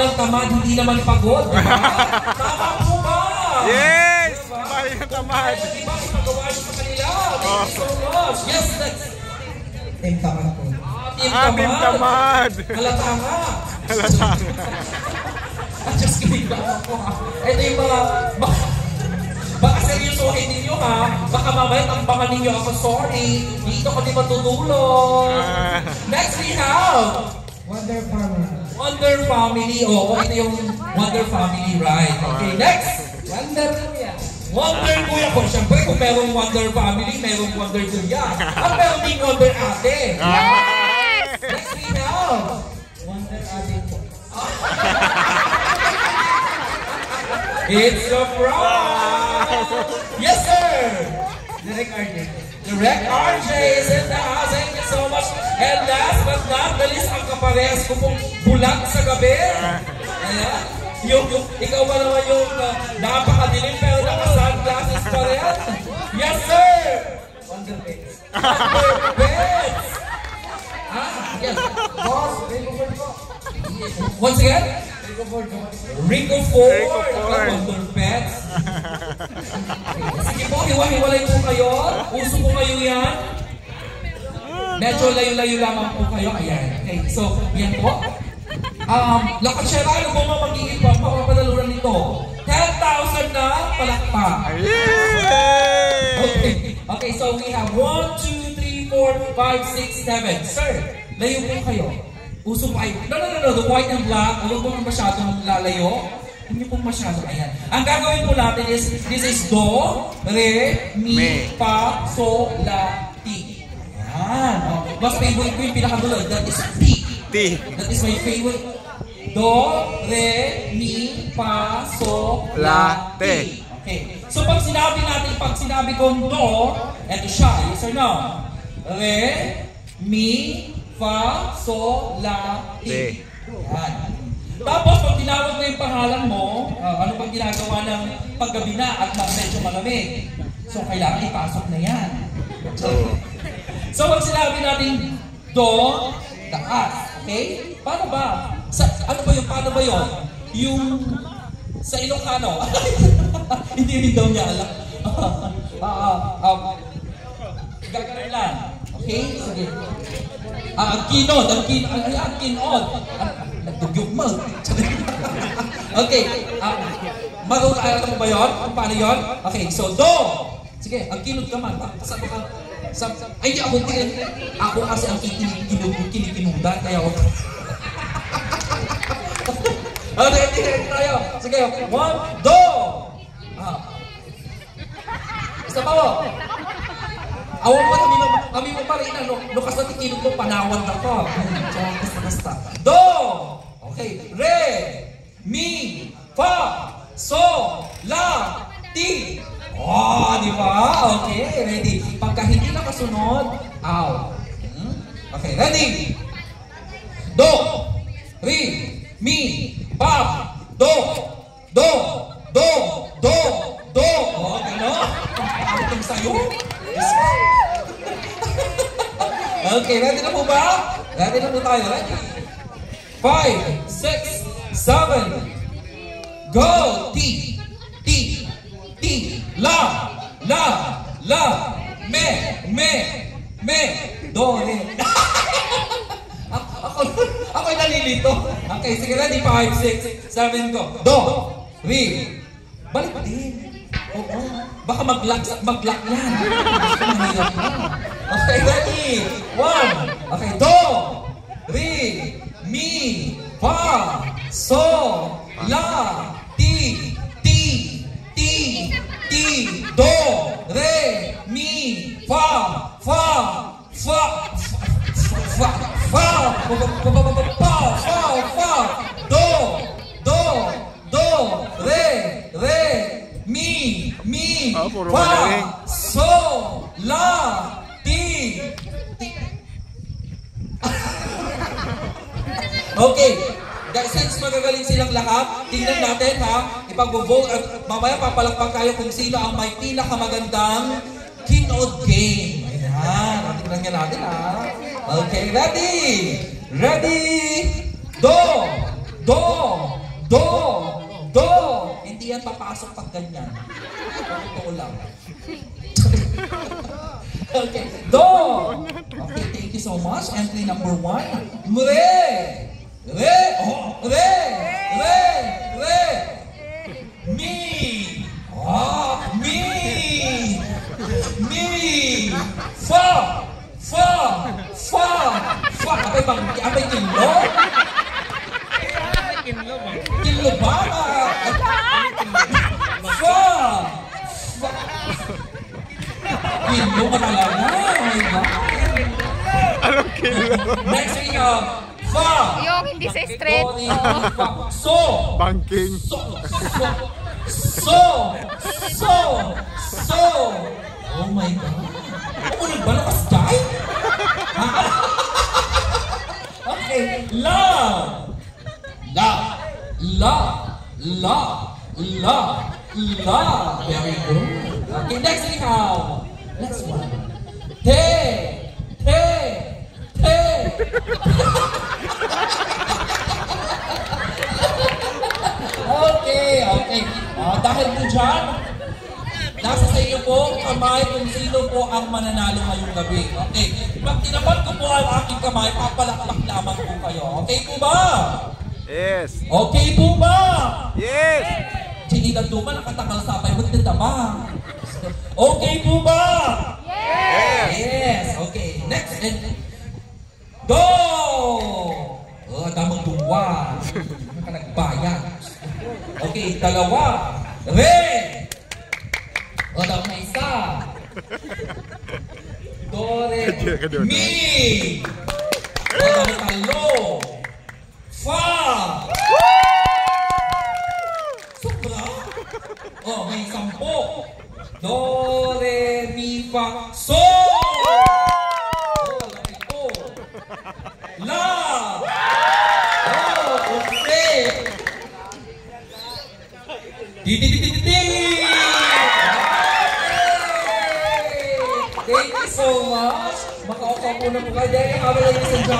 ng tamad, hindi naman pagod. Diba? Tama po ba? Yes! Diba? Bahay ng tamad. Diba, ipagawa niyo sa kanila. Thank you so much. Yes, that's... Team tamad po. Team tamad. Halata nga. Halata nga. Just kidding lang ako ha. Ito yung mga... Baka seryosohin ninyo ha. Baka mamaya tambangan ninyo ako. Sorry. Dito ko di matutulog. Next we have... Wonder Family. Wonder Family. Oo, ito yung Wonder Family, right? Okay, next. Wonder Kuya. Wonder Kuya ko. Siyempre, kung merong Wonder Family, merong Wonder Kuya. At meron din Wonder Ate. Yes! Next we have... Wonder Ate po. It's a prize! Yes, sir! Direct RJ. Direct RJ is in the house. Thank you so much. And last but not the least, ang kaparehas ko pong bulag sa gabi. Ayan. Ikaw ba naman yung napakadilim pero naka-sunglasses pa rin? Yes, sir! Wonder Pets. Wonder Pets! Yes. Boss, Rico Ford po. Once again? Rico Ford po. Rico Ford. Rico Ford. Wonder Pets. Sige po, hiwa-hiwalay po kayo. Uso po kayo yan. Medyo layo-layo lamang po kayo. Ayan. Okay, so, yan po. Lakashera, ano po mga magiging papapadaluran nito? 10,000 na palakpak. Okay. Okay, so we have 1, 2, 3, 4, 5, 6, 7. Sir, layo po kayo. Uso po ay... No, the white and black. Huwag po masyadong lalayo. Hindi po masyado. Ayan. Ang gagawin po natin is, this is Do, Re, Mi, Fa, So, La, Ti. Ayan. Oh, mas favorite ko yung pinakadulo. That is Ti. That is my favorite. Do, Re, Mi, Fa, So, La, Ti. Okay. So pag sinabi kong Do, eto siya. Yes or no? Re, Mi, Fa, So, La, Ti. Ayan. Tapos pag tinawag mo yung pangalan mo, ano pang ginagawa ng paggabi na at medyo malamig. So kailangan ipasok na yan. So pag sinabi natin Do, taas. Okay? Paano ba? Paano ba yun? Yung sa Ilocano. Hindi rin daw niya alam. Gagawin lang. Okay? Sige. Ang kinod. Nagdugyog mo. Okay. Alam mo ba yun? Paano yun? Okay, so Do. Sige, ang kinod ka man. Ay, hindi ako din. Ako kasi ang kinikinudan. Kaya ako. Okay, tayo. Sige, 1, Do. Isa pa mo. Awan mo kami mo pa rin. Lukas na tikinod mo, panawan na ko. Basta. Do. Okay, Re, Mi, Fa, So, La, Ti. Oh, di ba? Okay, ready. Pagka hindi nakasunod, aw. Okay, ready? Do, Re, Mi, Fa, Do. Oh, gano'n? Ang sayo? Okay, ready na po ba? Ready na po tayo. Ready? 5, 6, 7. Go! Ti. La. Me. Do. Ako'y nalilito. Okay, sige, ready? 5, 6, 7, go. Do. Re. Balik din. Oo. Baka mag-lock yan. Okay, ready? 1. Okay, Do. Re. Mi. Fa. So. La. Ti. Do. Re. Mi. Fa. Do. Re. Mi. Fa. So. La. Ti. Okay. Since magagaling silang lahat, tingnan natin ha, ipag-vote at mamaya papalakpak tayo kung sino ang may pinakamagandang kinod game. Ayan, tingnan natin ha. Okay, ready? Do. Do! Do! Hindi yan papasok pag ganyan. Totoo lang. Okay. Do! Okay, thank you so much. Entry number 1. Re! Re! Oh! Re! Re! Re! Me! Ah! Me! Me! Fa! Fa! Fa! Fa! Apay kinlo? Kinlo ba? Fa! Fa! Kinlo ka talaga. Anong kilo? Next we have Fa! Yung hindi sa straight. Do, re, mi, fa. So! Banking. So! Oh my God! Ako nagbalakas dahil? Okay, love! Love! Very good. Okay, next we have, next one. Te! Okay. Dahil po dyan, nasa sa iyo po kamay kung sino po ang mananalo ngayong gabi. Okay. Pag tinapat ko po ang aking kamay, papalakpak lamang po kayo. Okay po ba? Yes. Okay po ba? Yes. Sinidad duman, nakatakal sabay, magdadama. Okay po ba? Yes. Okay. Next. Go! Damang duwa. Nagbayad. Okay, dalawa. Re! Daw na isa. Do, re, mi! Daw na talo. Fa! Sobra? May 10. Do, re, mi, fa, so! Laki ko. La! Okay! Thank you so much. Makaukaw po na po kayo. Dahil ang ladies and gentlemen.